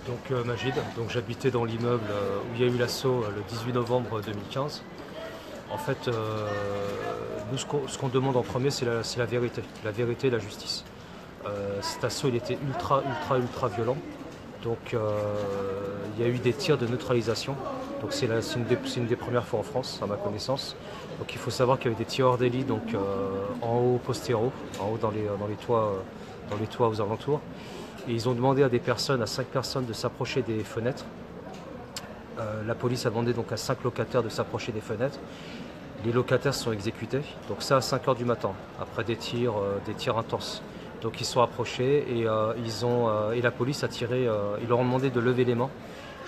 Donc Magid, donc j'habitais dans l'immeuble où il y a eu l'assaut le 18 novembre 2015. En fait, nous ce qu'on demande en premier, c'est la vérité et la justice. Cet assaut, il était ultra violent. Donc il y a eu des tirs de neutralisation. Donc c'est une des premières fois en France, à ma connaissance. Donc il faut savoir qu'il y avait des tireurs d'élite donc en haut postéro, en haut dans les toits aux alentours. Et ils ont demandé à 5 personnes de s'approcher des fenêtres. La police a demandé donc à 5 locataires de s'approcher des fenêtres. Les locataires se sont exécutés, donc ça à 5 h du matin, après des tirs intenses. Donc ils sont approchés et la police a tiré, ils leur ont demandé de lever les mains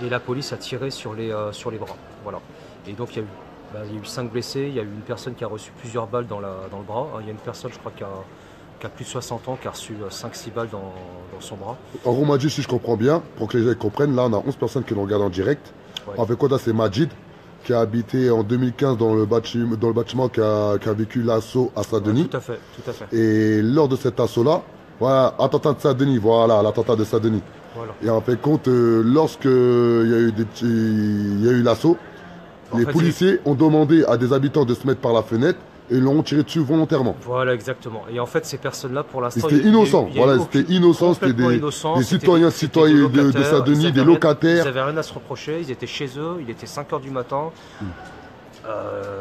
et la police a tiré sur les bras. Voilà. Et donc il y a eu 5 blessés, il y a eu une personne qui a reçu plusieurs balles dans le bras. Il y a une personne, je crois, qui a plus de 60 ans, qui a reçu 5-6 balles dans son bras. En gros, Majid, si je comprends bien, pour que les gens comprennent, là on a 11 personnes qui nous regardent en direct. Ouais. En fait, quoi, c'est Majid qui a habité en 2015 dans le bâtiment qui a vécu l'assaut à Saint-Denis. Ouais, tout à fait. Et lors de cet assaut-là, voilà, attentat de Saint-Denis, voilà, l'attentat de Saint-Denis. Voilà. Et en fait, compte, lorsque il y a eu l'assaut, les policiers ont demandé à des habitants de se mettre par la fenêtre et l'ont tiré dessus volontairement. Voilà, exactement. Et en fait, ces personnes-là, pour l'instant... C'était innocent, voilà, c'était innocent, c'était des citoyens de Saint-Denis, des locataires. Ils n'avaient rien à se reprocher, ils étaient chez eux, il était 5 h du matin.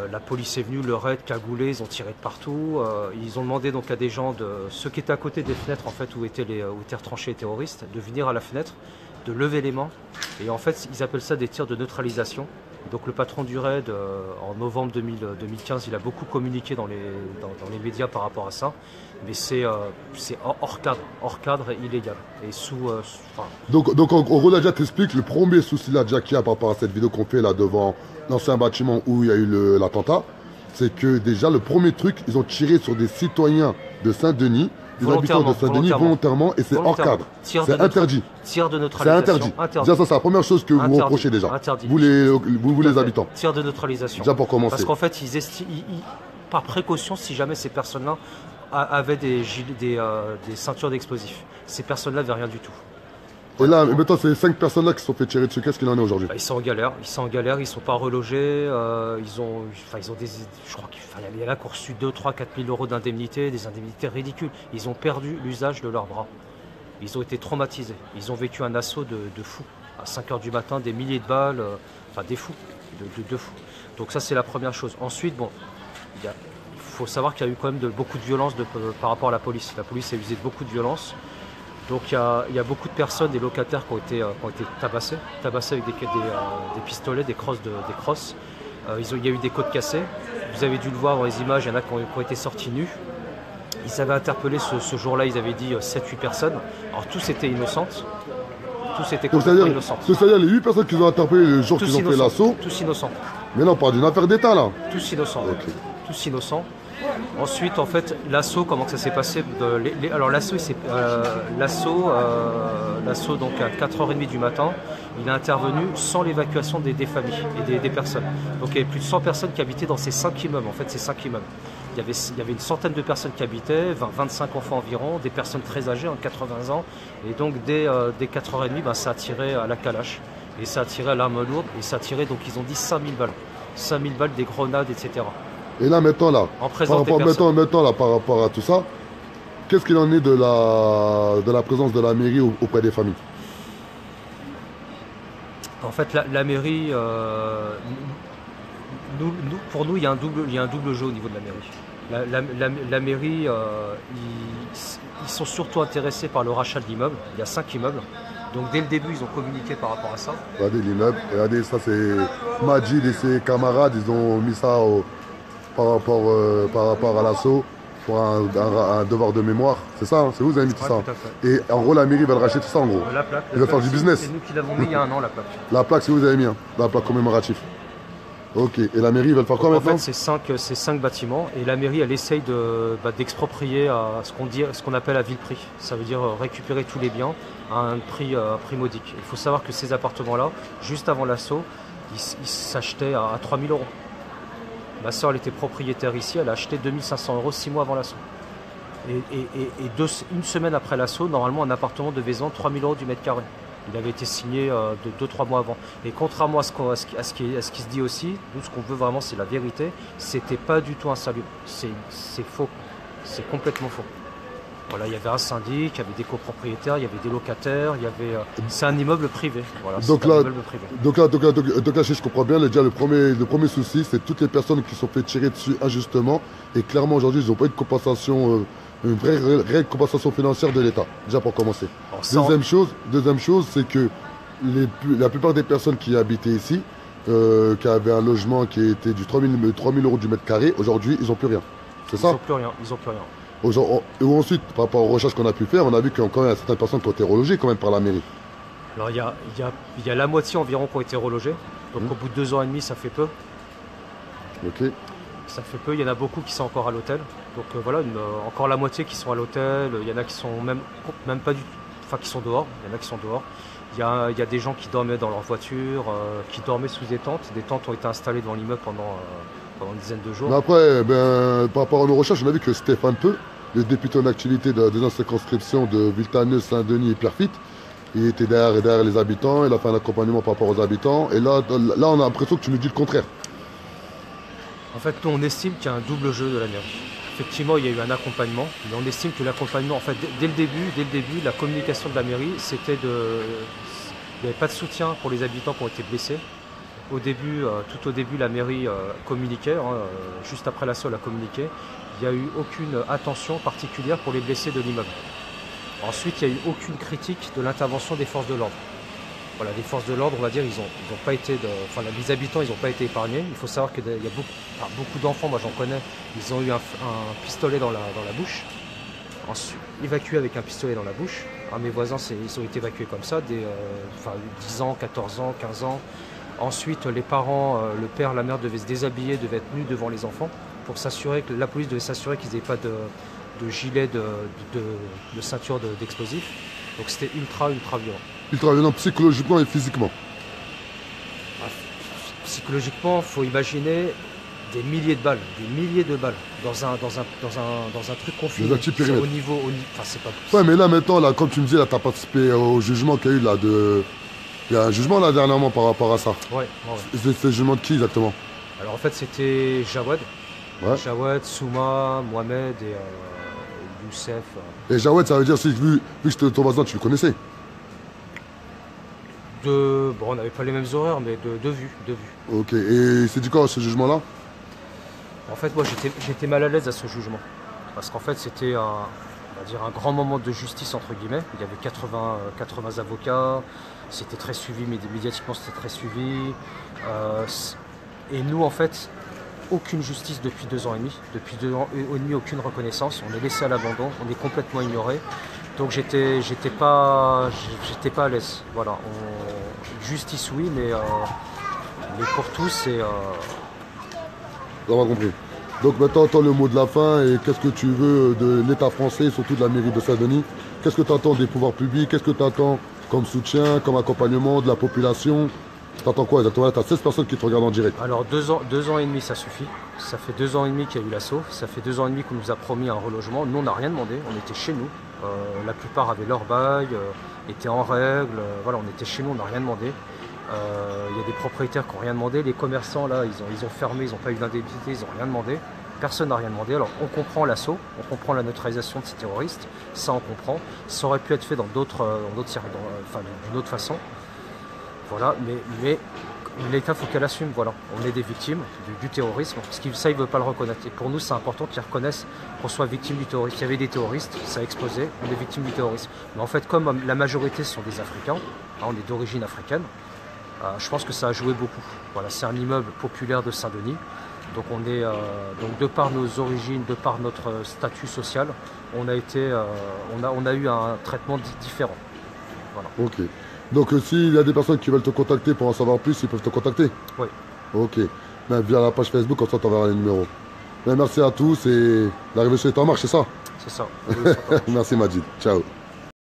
La police est venue, leur aide, cagoulés, ils ont tiré de partout. Ils ont demandé donc à des gens, ceux qui étaient à côté des fenêtres, en fait, où étaient retranchés les terroristes, de venir à la fenêtre, de lever les mains. Et en fait, ils appellent ça des tirs de neutralisation. Donc le patron du raid, en novembre 2015, il a beaucoup communiqué dans les médias par rapport à ça. Mais c'est hors cadre et illégal. Et Donc en gros, là, déjà, t'expliques le premier souci là, déjà, qu'il y a par rapport à cette vidéo qu'on fait là devant l'ancien bâtiment où il y a eu l'attentat. C'est que déjà, le premier truc, ils ont tiré sur des citoyens de Saint-Denis, des habitants de Saint-Denis volontairement, et c'est hors cadre. C'est interdit. Tir de neutralisation. C'est interdit. Déjà, ça, c'est la première chose que vous reprochez déjà. Interdit. Vous les habitants. Tir de neutralisation. Déjà pour commencer. Parce qu'en fait, par précaution, si jamais ces personnes-là avaient des ceintures d'explosifs, ces personnes-là n'avaient rien du tout. Et là, maintenant, ces 5 personnes-là qui se sont fait tirer dessus, qu'est-ce qu'il en est aujourd'hui? Ils sont en galère, ils sont pas relogés, ils ont des, je crois qu'il y en a qui ont reçu 2, 3, 4 000 euros d'indemnité, des indemnités ridicules. Ils ont perdu l'usage de leurs bras. Ils ont été traumatisés. Ils ont vécu un assaut de fous. À 5 h du matin, des milliers de balles, des fous, de fous. Donc ça, c'est la première chose. Ensuite, bon, il faut savoir qu'il y a eu quand même beaucoup de violence par rapport à la police. La police a usé de beaucoup de violence. Donc il y a beaucoup de personnes, des locataires qui ont été tabassés avec des pistolets, des crosses. Il y a eu des côtes cassées. Vous avez dû le voir dans les images, il y en a qui ont été sortis nus. Ils avaient interpellé ce jour-là, ils avaient dit 7-8 personnes. Alors tous étaient innocentes. Tous étaient complètement innocents. C'est-à-dire les 8 personnes qu'ils ont interpellées le jour qu'ils ont fait l'assaut. Tous innocents. Mais non, on parle d'une affaire d'État là. Tous innocents. Okay. Tous innocents. Ensuite, en fait, l'assaut, comment ça s'est passé? Alors l'assaut, donc à 4 h 30 du matin, il a intervenu sans l'évacuation des familles et des personnes. Donc il y avait plus de 100 personnes qui habitaient dans ces 5 immeubles. En fait, ces 5 immeubles. Il y avait une centaine de personnes qui habitaient, 25 enfants environ, des personnes très âgées, 80 ans. Et donc dès 4 h 30, ça a tiré à la calache. Et ça a tiré à l'arme lourde. Et ça a tiré, donc ils ont dit 5000 balles. 5000 balles, des grenades, etc. Et là, maintenant, là, par rapport à tout ça, qu'est-ce qu'il en est de la présence de la mairie auprès des familles? En fait, la mairie, pour nous, il y a un double jeu au niveau de la mairie. La mairie, ils sont surtout intéressés par le rachat de l'immeuble. Il y a 5 immeubles. Donc dès le début, ils ont communiqué par rapport à ça. Regardez l'immeuble, regardez, ça c'est Majid et ses camarades, ils ont mis ça par rapport à l'assaut pour un devoir de mémoire. C'est ça, c'est vous qui avez mis tout ça. Et en gros, la mairie va le racheter tout ça en gros. La plaque. Il va faire du business. C'est nous qui l'avons mis il y a un an, la plaque. La plaque, c'est vous avez mis, la plaque commémorative. Ok, et la mairie va le faire quoi maintenant? En fait, c'est 5 bâtiments et la mairie, elle essaye d'exproprier à ce qu'on appelle à vil prix. Ça veut dire récupérer tous les biens à un prix modique. Il faut savoir que ces appartements-là, juste avant l'assaut, ils s'achetaient à 3 000 euros. Ma soeur, elle était propriétaire ici, elle a acheté 2 500 euros 6 mois avant l'assaut. Et une semaine après l'assaut, normalement, un appartement devait vendre 3 000 euros du mètre carré. Il avait été signé de 2-3 mois avant. Et contrairement à ce qui se dit aussi, nous ce qu'on veut vraiment c'est la vérité. C'était pas du tout insalubre. C'est faux. C'est complètement faux. Voilà, il y avait un syndic, il y avait des copropriétaires, il y avait des locataires, c'est un immeuble privé. Voilà, donc là, si je comprends bien, déjà le premier souci, c'est toutes les personnes qui sont fait tirer dessus injustement. Et clairement, aujourd'hui, ils n'ont pas eu de compensation, une vraie réelle compensation financière de l'État, déjà pour commencer. Deuxième chose, c'est que la plupart des personnes qui habitaient ici, qui avaient un logement qui était du 3 000 € du mètre carré, aujourd'hui, ils n'ont plus rien. C'est ça ? Ils n'ont plus rien. Et ensuite, par rapport aux recherches qu'on a pu faire, on a vu qu'il y a certaines personnes qui ont été relogées quand même par la mairie. Alors il y a la moitié environ qui ont été relogés. Donc au bout de 2 ans et demi, ça fait peu. Ok. Ça fait peu, il y en a beaucoup qui sont encore à l'hôtel. Donc voilà, encore la moitié qui sont à l'hôtel. Il y en a qui sont même pas du tout, enfin qui sont dehors. Il y en a qui sont dehors. Il y a des gens qui dormaient dans leur voiture, qui dormaient sous des tentes. Des tentes ont été installées devant l'immeuble pendant une dizaine de jours. Mais après, par rapport à nos recherches, on a vu que Stéphane Peu, le député en activité de la deuxième circonscription de Villetaneuse, Saint-Denis et Pierrefitte, il était derrière les habitants, il a fait un accompagnement par rapport aux habitants. Et là on a l'impression que tu nous dis le contraire. En fait, nous, on estime qu'il y a un double jeu de la mairie. Effectivement, il y a eu un accompagnement, mais on estime que l'accompagnement, en fait, dès le début, la communication de la mairie, c'était il n'y avait pas de soutien pour les habitants qui ont été blessés. Tout au début, la mairie communiquait, juste après l'assaut, elle a communiqué. Il n'y a eu aucune attention particulière pour les blessés de l'immeuble. Ensuite, il n'y a eu aucune critique de l'intervention des forces de l'ordre. Voilà, les forces de l'ordre, on va dire, les habitants, ils n'ont pas été épargnés. Il faut savoir qu'il y a beaucoup d'enfants, moi j'en connais, ils ont eu un pistolet dans la bouche. Ensuite, évacués avec un pistolet dans la bouche. Mes voisins, ils ont été évacués comme ça, 10 ans, 14 ans, 15 ans. Ensuite, les parents, le père, la mère devaient se déshabiller, devaient être nus devant les enfants pour s'assurer que la police devait s'assurer qu'ils n'avaient pas de gilet, de ceinture d'explosifs. Donc c'était ultra violent. Ultra violent psychologiquement et physiquement. Psychologiquement, il faut imaginer des milliers de balles dans un truc confiné. Des anti-périmètres. C'est pas possible. Ouais, mais là maintenant, là, comme tu me dis, là, tu as participé au jugement qu'il y a eu là Il y a un jugement là dernièrement par rapport à ça. Ouais. C'est le jugement de qui exactement? Alors en fait c'était Jawad. Ouais. Jawad, Souma, Mohamed et Youssef. Et Jawad, ça veut dire, vu que c'était ton voisin, tu le connaissais? On n'avait pas les mêmes horaires, mais de vue. Ok, et c'est du quoi ce jugement-là? En fait, moi j'étais mal à l'aise à ce jugement. Parce qu'en fait c'était un grand moment de justice entre guillemets. Il y avait 80 avocats, c'était très suivi, mais médiatiquement c'était très suivi. Et nous en fait, aucune justice depuis 2 ans et demi. Depuis 2 ans et demi, aucune reconnaissance. On est laissé à l'abandon, on est complètement ignoré. Donc j'étais pas à l'aise. Voilà. Justice oui, mais pour tous c'est. On a compris. Donc maintenant, attends le mot de la fin et qu'est-ce que tu veux de l'État français, surtout de la mairie de Saint-Denis? Qu'est-ce que tu attends des pouvoirs publics? Qu'est-ce que tu attends comme soutien, comme accompagnement de la population? Tu attends quoi exactement? Tu as 16 personnes qui te regardent en direct. Alors 2 ans et demi, ça suffit. Ça fait 2 ans et demi qu'il y a eu l'assaut. Ça fait 2 ans et demi qu'on nous a promis un relogement. Nous, on n'a rien demandé. On était chez nous. La plupart avaient leur bail, étaient en règle. Voilà, on était chez nous, on n'a rien demandé. Il y a des propriétaires qui n'ont rien demandé. Les commerçants, là, ils ont fermé, ils n'ont pas eu d'indemnité, ils n'ont rien demandé. Personne n'a rien demandé. Alors, on comprend l'assaut, on comprend la neutralisation de ces terroristes. Ça, on comprend. Ça aurait pu être fait d'une autre façon. Voilà, mais l'État, il faut qu'elle assume. Voilà, on est des victimes du terrorisme. Parce que ça, ils ne veulent pas le reconnaître. Et pour nous, c'est important qu'ils reconnaissent qu'on soit victime du terrorisme. Il y avait des terroristes, ça a explosé, on est victime du terrorisme. Mais en fait, comme la majorité sont des Africains, on est d'origine africaine, je pense que ça a joué beaucoup. Voilà, c'est un immeuble populaire de Saint-Denis. Donc donc de par nos origines, de par notre statut social, on a eu un traitement différent. Voilà. Ok. Donc s'il y a des personnes qui veulent te contacter pour en savoir plus, ils peuvent te contacter? Oui. Ok. Même via la page Facebook, comme ça tu enverras les numéros. Mais merci à tous et la révolution est en marche, c'est ça? C'est ça. Merci Majid. Ciao.